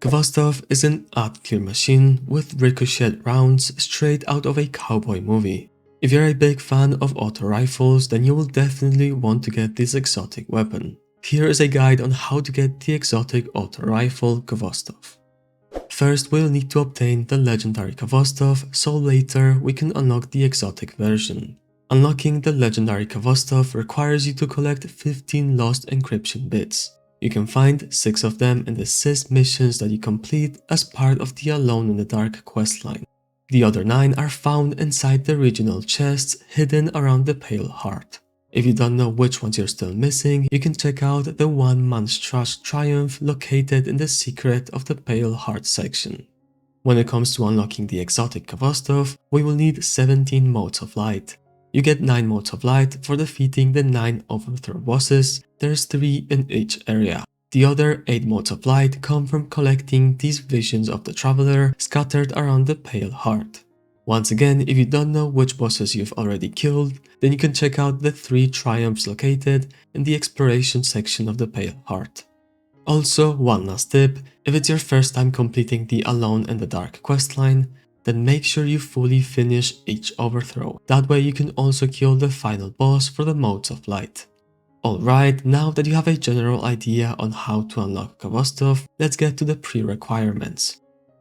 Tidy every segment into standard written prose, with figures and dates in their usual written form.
Khvostov is an ad-clear machine with ricochet rounds straight out of a cowboy movie. If you're a big fan of auto rifles, then you will definitely want to get this exotic weapon. Here is a guide on how to get the exotic auto rifle Khvostov. First, we'll need to obtain the legendary Khvostov, so later we can unlock the exotic version. Unlocking the legendary Khvostov requires you to collect 15 lost encryption bits. You can find 6 of them in the Cyst missions that you complete as part of the Alone in the Dark questline. The other 9 are found inside the regional chests hidden around the Pale Heart. If you don't know which ones you're still missing, you can check out the One Man's Trust Triumph located in the Secret of the Pale Heart section. When it comes to unlocking the exotic Khvostov, we will need 17 Motes of Light. You get 9 Motes of Light for defeating the 9 Overthrow bosses. There's 3 in each area. The other 8 Motes of Light come from collecting these visions of the Traveler scattered around the Pale Heart. Once again, if you don't know which bosses you've already killed, then you can check out the 3 triumphs located in the exploration section of the Pale Heart. Also, one last tip, if it's your first time completing the Alone in the Dark questline, then make sure you fully finish each overthrow. That way you can also kill the final boss for the Motes of Light. Alright, now that you have a general idea on how to unlock Khvostov, let's get to the pre-requirements.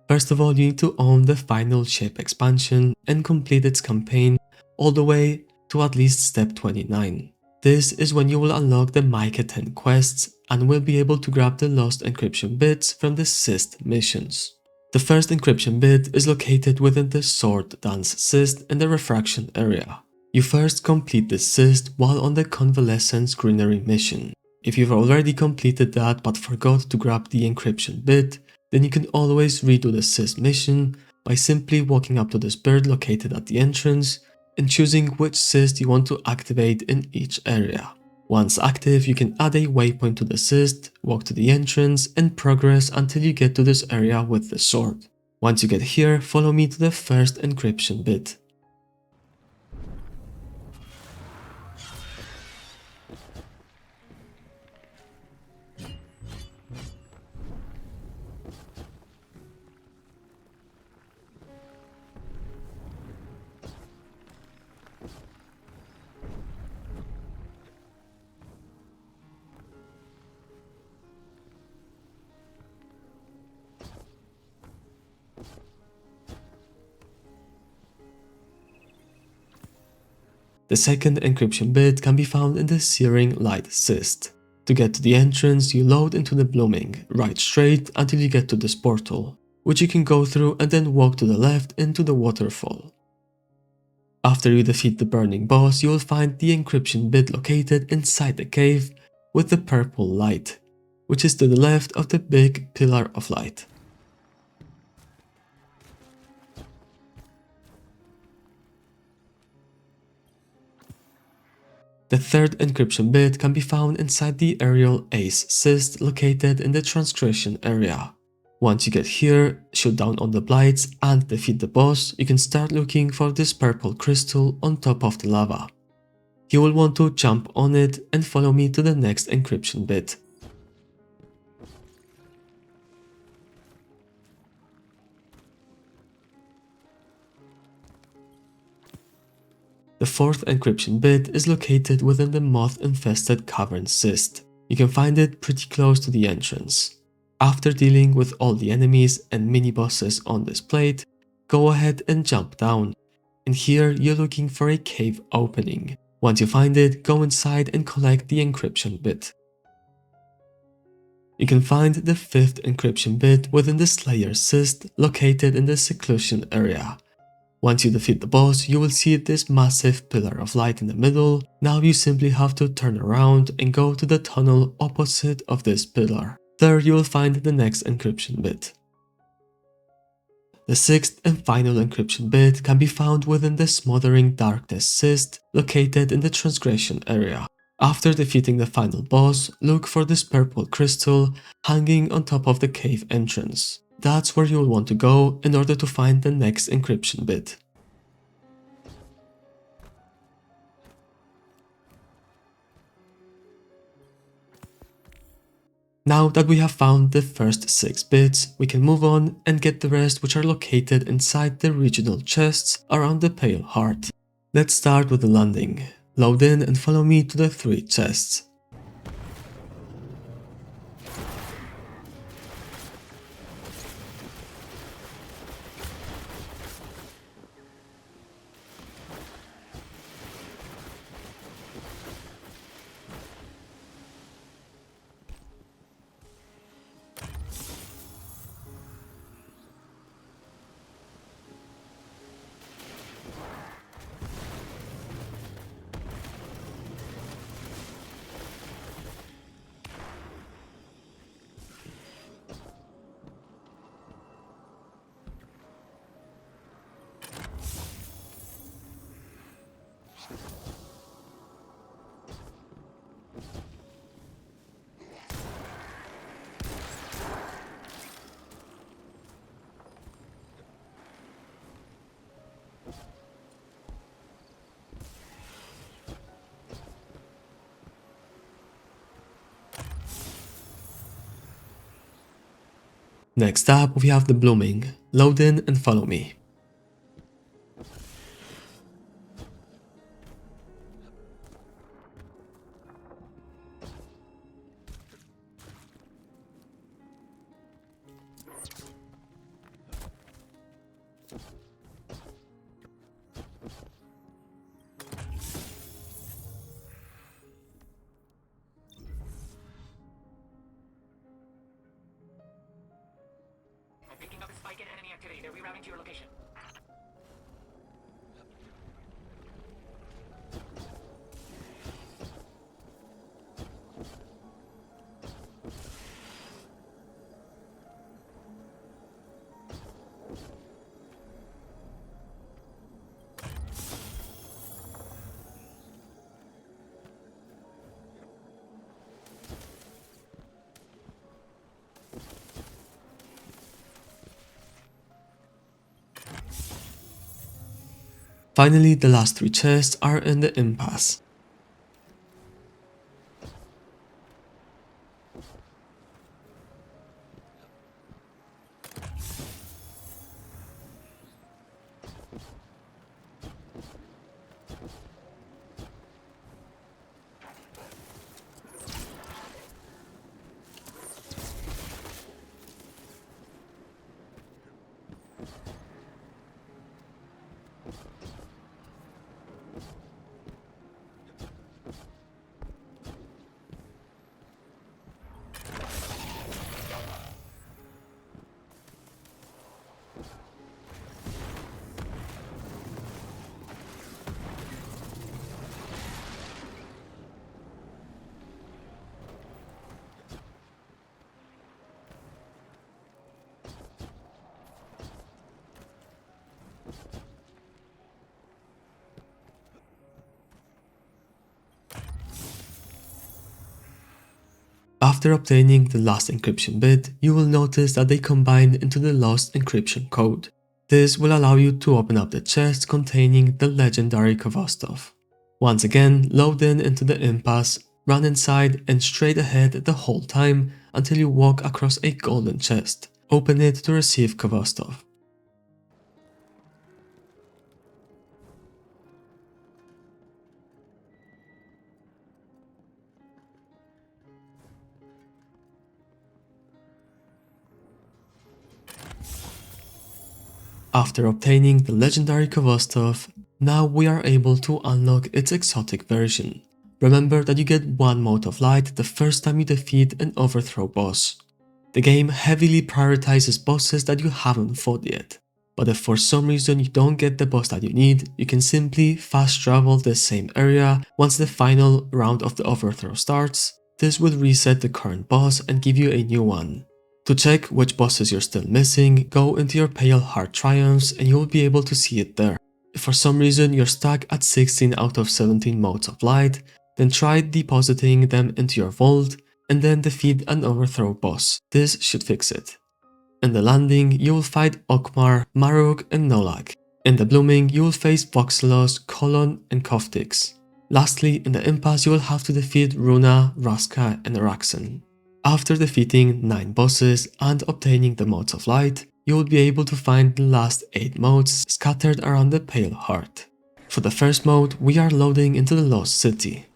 First of all, you need to own the final ship expansion and complete its campaign all the way to at least step 29. This is when you will unlock the Micah 10 quests and will be able to grab the lost encryption bits from the Cyst missions. The first encryption bit is located within the Sword Dance Cyst in the Refraction area. You first complete the Cyst while on the Convalescence Greenery mission. If you've already completed that but forgot to grab the encryption bit, then you can always redo the Cyst mission by simply walking up to this bird located at the entrance and choosing which Cyst you want to activate in each area. Once active, you can add a waypoint to the Cyst, walk to the entrance, and progress until you get to this area with the sword. Once you get here, follow me to the first encryption bit. The second encryption bit can be found in the Searing Light Cyst. To get to the entrance, you load into the Blooming, right straight until you get to this portal, which you can go through and then walk to the left into the waterfall. After you defeat the burning boss, you will find the encryption bit located inside the cave with the purple light, which is to the left of the big pillar of light. The third encryption bit can be found inside the Aerial Ace Cyst located in the Transgression area. Once you get here, shoot down on the blights and defeat the boss, you can start looking for this purple crystal on top of the lava. You will want to jump on it and follow me to the next encryption bit. The fourth encryption bit is located within the Moth-Infested Cavern Cyst. You can find it pretty close to the entrance. After dealing with all the enemies and mini-bosses on this plate, go ahead and jump down. And here you're looking for a cave opening. Once you find it, go inside and collect the encryption bit. You can find the fifth encryption bit within the Slayer Cyst located in the Seclusion area. Once you defeat the boss, you will see this massive pillar of light in the middle. Now you simply have to turn around and go to the tunnel opposite of this pillar. There you will find the next encryption bit. The sixth and final encryption bit can be found within the Smothering Darkness Cyst located in the Transgression area. After defeating the final boss, look for this purple crystal hanging on top of the cave entrance. That's where you will want to go in order to find the next encryption bit. Now that we have found the first 6 bits, we can move on and get the rest, which are located inside the regional chests around the Pale Heart. Let's start with the landing. Load in and follow me to the 3 chests. Next up, we have the Blooming. Load in and follow me. Picking up a spike in enemy activity. They're rerouting to your location. Finally, the last 3 chests are in the Impasse. After obtaining the last encryption bit, you will notice that they combine into the lost encryption code. This will allow you to open up the chest containing the legendary Khvostov. Once again, load in into the Impasse, run inside and straight ahead the whole time until you walk across a golden chest. Open it to receive Khvostov. After obtaining the legendary Khvostov, now we are able to unlock its exotic version. Remember that you get 1 Mote of Light the first time you defeat an Overthrow boss. The game heavily prioritizes bosses that you haven't fought yet, but if for some reason you don't get the boss that you need, you can simply fast travel the same area once the final round of the Overthrow starts. This will reset the current boss and give you a new one. To check which bosses you're still missing, go into your Pale Heart Triumphs and you will be able to see it there. If for some reason you're stuck at 16 out of 17 Motes of Light, then try depositing them into your vault and then defeat an Overthrow boss. This should fix it. In the Landing, you will fight Okmar, Maruk and Nolak. In the Blooming, you will face Voxelos, Kolon and Koftix. Lastly, in the Impasse, you will have to defeat Runa, Raska and Araxen. After defeating 9 bosses and obtaining the Motes of Light, you will be able to find the last 8 motes scattered around the Pale Heart. For the first mote, we are loading into the Lost City.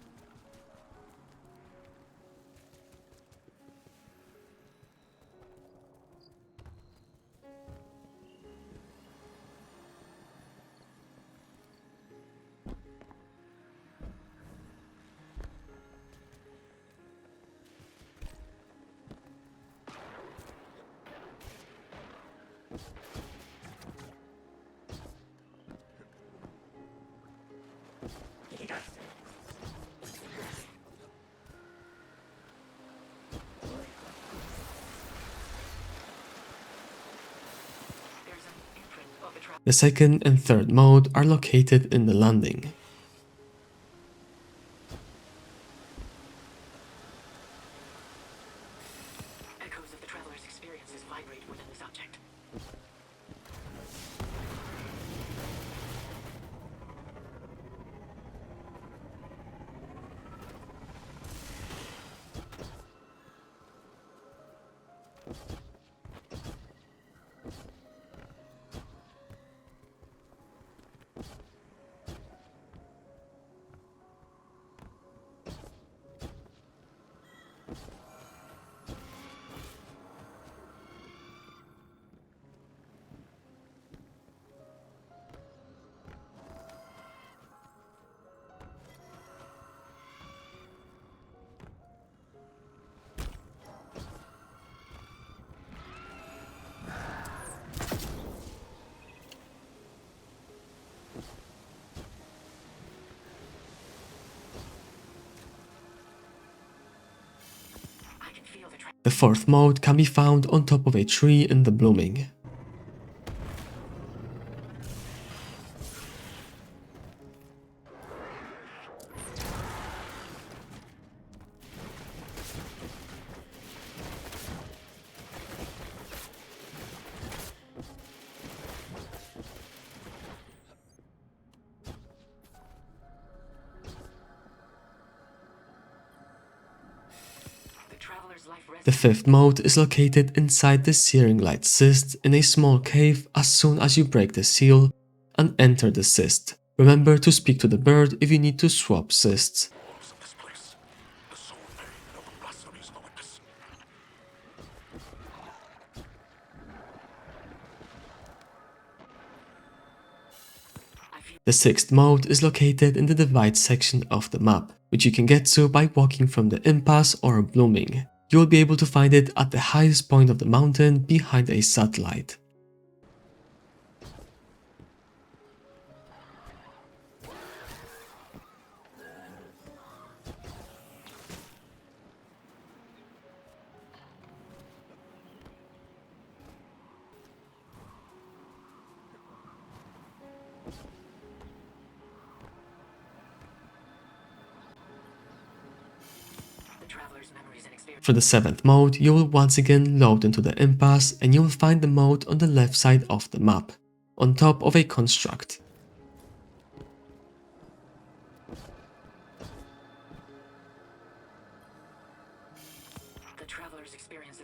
The second and third mote are located in the landing. Echoes of the traveler's experiences vibrate within this object. The fourth mote can be found on top of a tree in the Blooming. The fifth mote is located inside the Searing Cyst in a small cave as soon as you break the seal and enter the cyst. Remember to speak to the bird if you need to swap cysts. The sixth mote is located in the Divide section of the map, which you can get to by walking from the Impasse or Blooming. You will be able to find it at the highest point of the mountain behind a satellite. For the seventh mote, you will once again load into the Impasse and you will find the mote on the left side of the map, on top of a construct.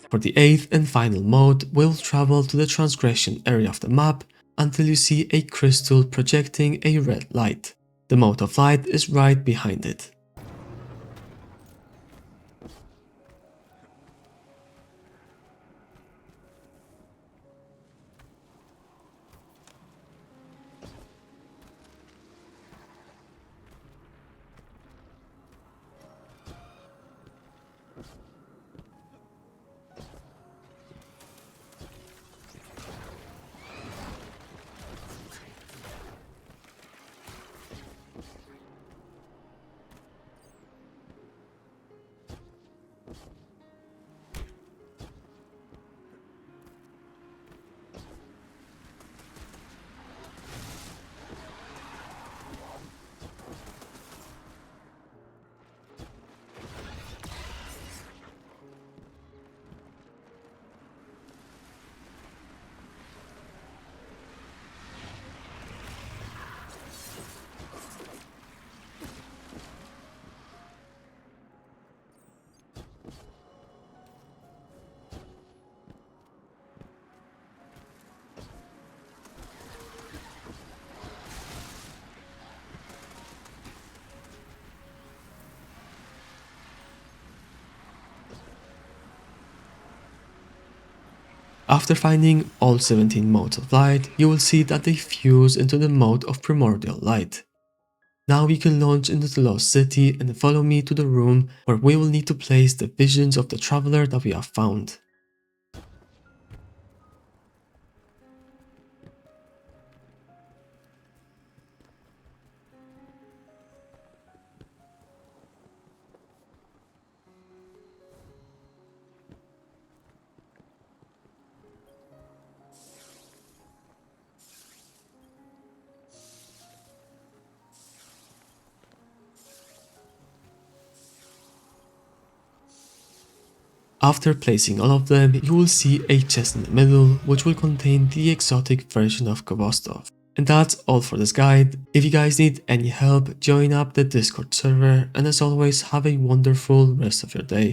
For the eighth and final mote, we'll travel to the Transgression area of the map until you see a crystal projecting a red light. The Mote of Light is right behind it. After finding all 17 motes of light, you will see that they fuse into the mote of primordial light. Now you can launch into the lost city and follow me to the room where we will need to place the visions of the traveler that we have found. After placing all of them, you will see a chest in the middle which will contain the exotic version of Khvostov. And that's all for this guide. If you guys need any help, join up the Discord server, and as always, have a wonderful rest of your day.